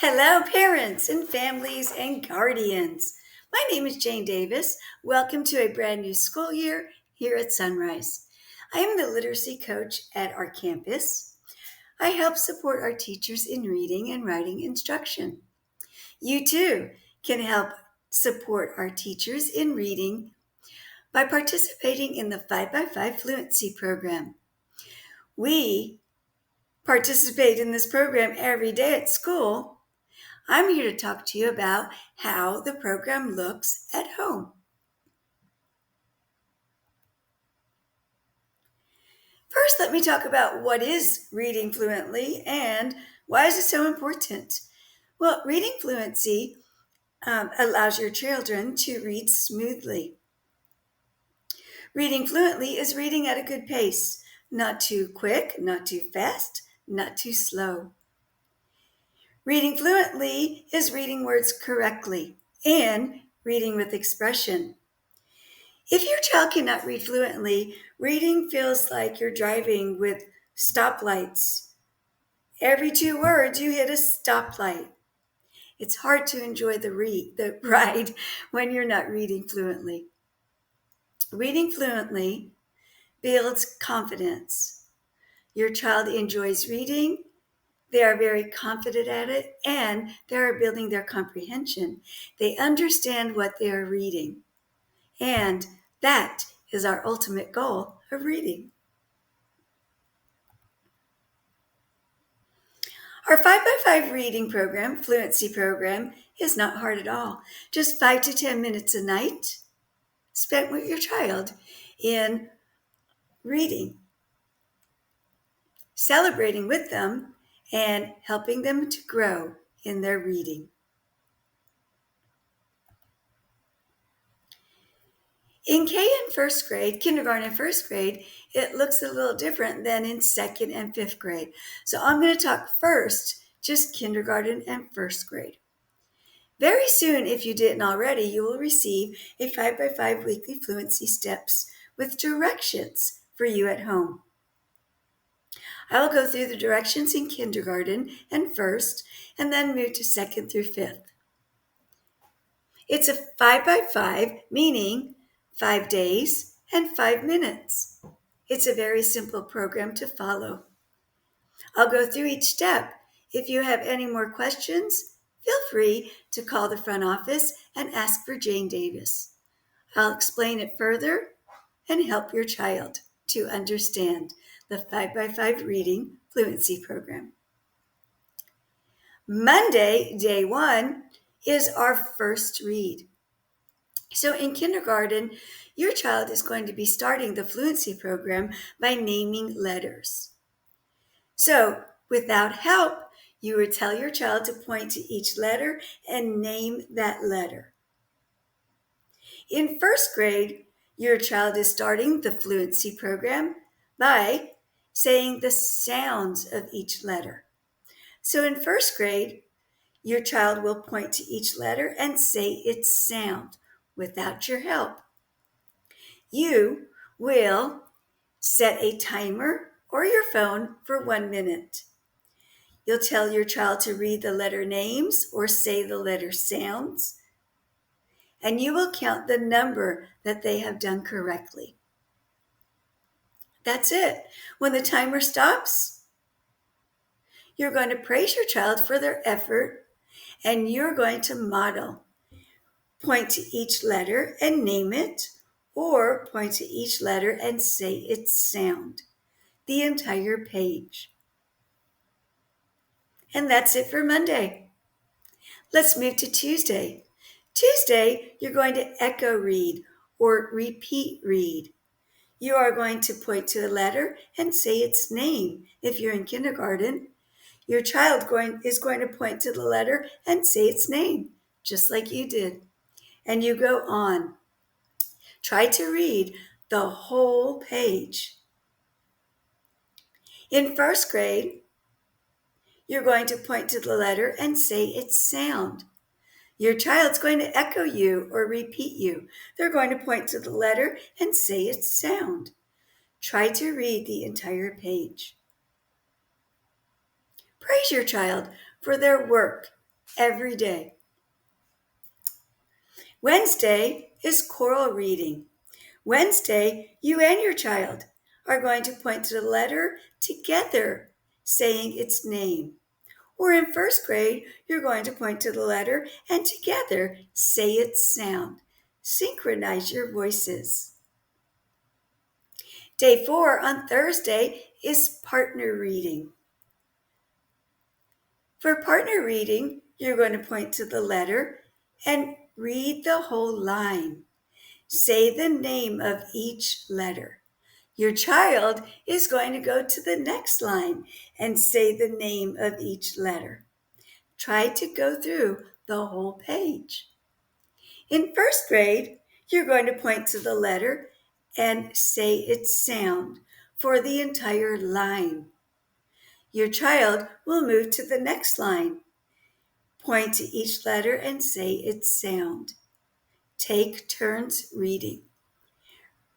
Hello, parents and families and guardians. My name is Jane Davis. Welcome to a brand new school year here at Sunrise. I am the literacy coach at our campus. I help support our teachers in reading and writing instruction. You too can help support our teachers in reading by participating in the 5x5 Fluency Program. We participate in this program every day at school. I'm here to talk to you about how the program looks at home. First, let me talk about what is reading fluently and why is it so important. Well, reading fluency allows your children to read smoothly. Reading fluently is reading at a good pace, not too quick, not too fast, not too slow. Reading fluently is reading words correctly and reading with expression. If your child cannot read fluently, reading feels like you're driving with stoplights. Every 2 words, you hit a stoplight. It's hard to enjoy the ride when you're not reading fluently. Reading fluently builds confidence. Your child enjoys reading, they are very confident at it, and they are building their comprehension. They understand what they are reading. And that is our ultimate goal of reading. Our 5x5 reading program, Fluency Program, is not hard at all. Just 5 to 10 minutes a night spent with your child in reading, celebrating with them, and helping them to grow in their reading. In K and first grade, kindergarten and first grade, it looks a little different than in second and fifth grade. So I'm going to talk first, just kindergarten and first grade. Very soon, if you didn't already, you will receive a 5x5 weekly fluency steps with directions for you at home. I will go through the directions in kindergarten and first, and then move to second through fifth. It's a 5x5, meaning 5 days and 5 minutes. It's a very simple program to follow. I'll go through each step. If you have any more questions, feel free to call the front office and ask for Jane Davis. I'll explain it further and help your child to understand the 5x5 reading fluency program. Monday, day 1, is our first read. So in kindergarten, your child is going to be starting the fluency program by naming letters. So without help, you would tell your child to point to each letter and name that letter. In first grade, your child is starting the fluency program by saying the sounds of each letter. So in first grade, your child will point to each letter and say its sound without your help. You will set a timer or your phone for 1 minute. You'll tell your child to read the letter names or say the letter sounds, and you will count the number that they have done correctly. That's it. When the timer stops, you're going to praise your child for their effort, and you're going to model. Point to each letter and name it, or point to each letter and say its sound. The entire page. And that's it for Monday. Let's move to Tuesday. Tuesday, you're going to echo read or repeat read. You are going to point to a letter and say its name. If you're in kindergarten, your child is going to point to the letter and say its name, just like you did. And you go on. Try to read the whole page. In first grade, you're going to point to the letter and say its sound. Your child's going to echo you or repeat you. They're going to point to the letter and say its sound. Try to read the entire page. Praise your child for their work every day. Wednesday is choral reading. Wednesday, you and your child are going to point to the letter together, saying its name. Or in first grade, you're going to point to the letter and together say its sound. Synchronize your voices. Day 4 on Thursday is partner reading. For partner reading, you're going to point to the letter and read the whole line. Say the name of each letter. Your child is going to go to the next line and say the name of each letter. Try to go through the whole page. In first grade, you're going to point to the letter and say its sound for the entire line. Your child will move to the next line. Point to each letter and say its sound. Take turns reading.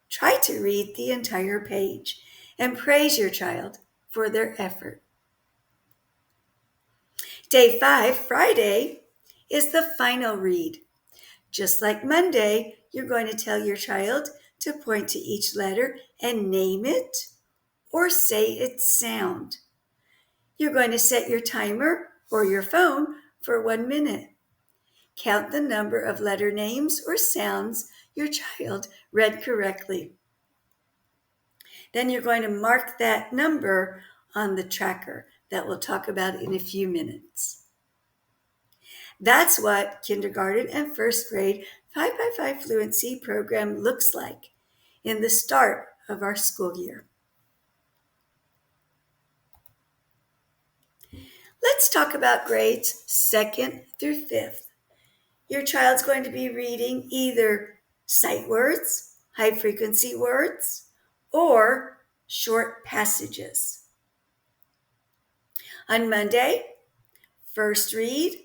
Try to read the entire page and praise your child for their effort. Day 5, Friday, is the final read. Just like Monday, you're going to tell your child to point to each letter and name it or say its sound. You're going to set your timer or your phone for 1 minute. Count the number of letter names or sounds your child read correctly. Then you're going to mark that number on the tracker that we'll talk about in a few minutes. That's what kindergarten and first grade 5x5 Fluency Program looks like in the start of our school year. Let's talk about grades 2nd through 5th. Your child's going to be reading either sight words, high frequency words, or short passages. On Monday, first read,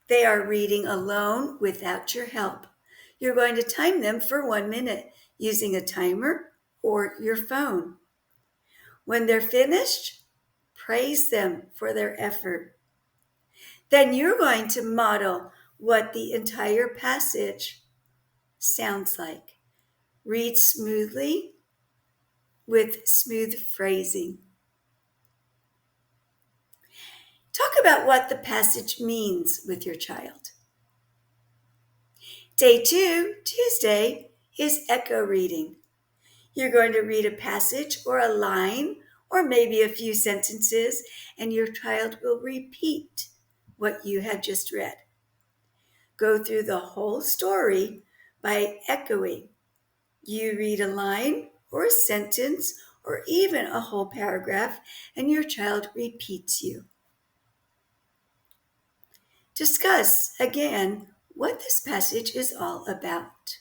they are reading alone without your help. You're going to time them for 1 minute using a timer or your phone. When they're finished, praise them for their effort. Then you're going to model what the entire passage sounds like. Read smoothly with smooth phrasing. Talk about what the passage means with your child. Day 2, Tuesday, is echo reading. You're going to read a passage or a line or maybe a few sentences, and your child will repeat what you have just read. Go through the whole story by echoing. You read a line or a sentence or even a whole paragraph, and your child repeats you. Discuss again what this passage is all about.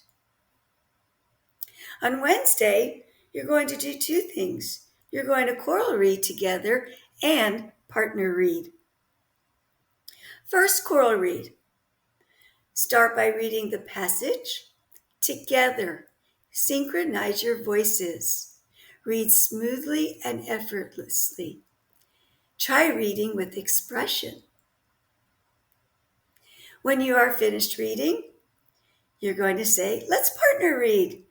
On Wednesday, you're going to do 2 things. You're going to choral read together and partner read. First, choral read. Start by reading the passage together. Synchronize your voices. Read smoothly and effortlessly. Try reading with expression. When you are finished reading, you're going to say, let's partner read.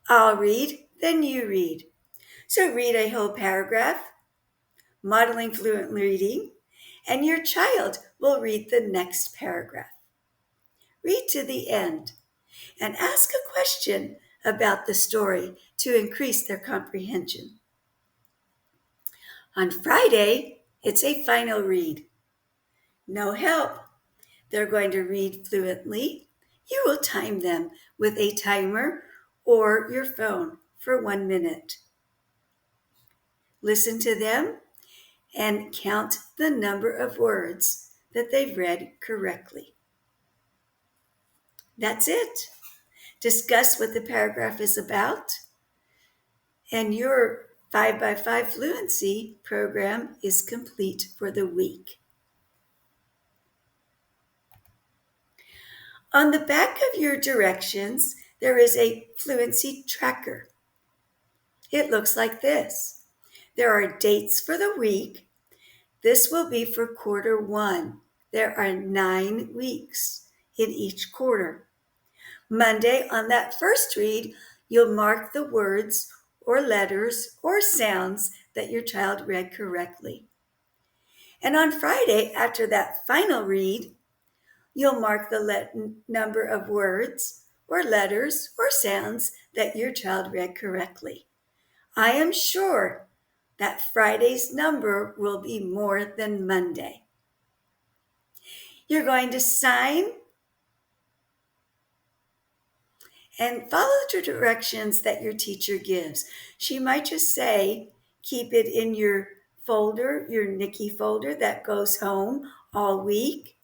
I'll read, then you read. So read a whole paragraph, modeling fluent reading, and your child will read the next paragraph. Read to the end and ask a question about the story to increase their comprehension. On Friday, it's a final read. No help. They're going to read fluently. You will time them with a timer or your phone for 1 minute. Listen to them and count the number of words that they've read correctly. That's it. Discuss what the paragraph is about, and your 5x5 Fluency program is complete for the week. On the back of your directions, there is a fluency tracker. It looks like this. There are dates for the week. This will be for quarter 1. There are 9 weeks in each quarter. Monday, on that first read, you'll mark the words or letters or sounds that your child read correctly. And on Friday, after that final read, you'll mark the number of words or letters or sounds that your child read correctly. I am sure that Friday's number will be more than Monday. You're going to sign and follow the directions that your teacher gives. She might just say, keep it in your folder, your Nikki folder that goes home all week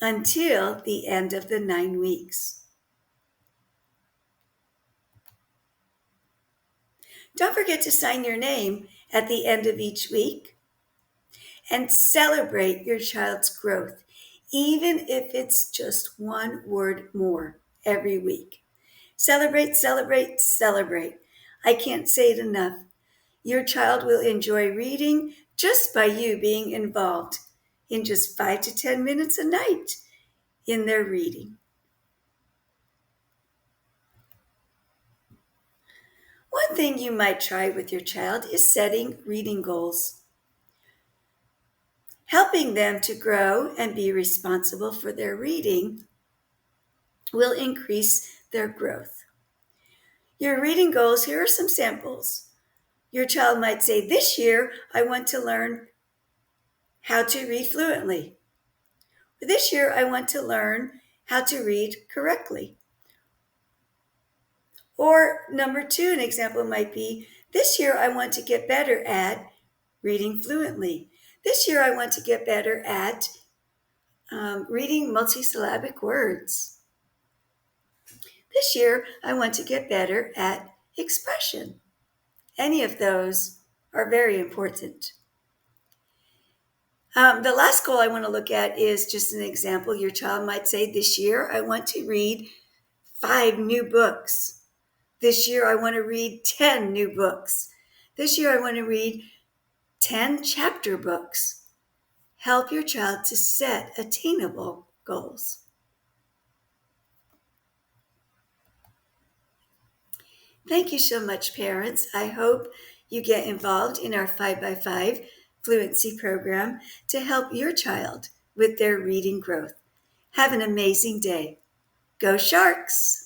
until the end of the 9 weeks. Don't forget to sign your name at the end of each week and celebrate your child's growth, even if it's just one word more every week. Celebrate, celebrate, celebrate. I can't say it enough. Your child will enjoy reading just by you being involved in just 5 to 10 minutes a night in their reading. One thing you might try with your child is setting reading goals. Helping them to grow and be responsible for their reading will increase their growth. Your reading goals, here are some samples. Your child might say, this year I want to learn how to read fluently. This year I want to learn how to read correctly. Or number 2, an example might be, this year I want to get better at reading fluently. This year I want to get better at reading multisyllabic words. This year I want to get better at expression. Any of those are very important. The last goal I want to look at is just an example. Your child might say, this year I want to read 5 new books. This year I want to read 10 new books. This year I want to read 10 chapter books. Help your child to set attainable goals. Thank you so much, parents. I hope you get involved in our 5x5 Fluency Program to help your child with their reading growth. Have an amazing day. Go Sharks!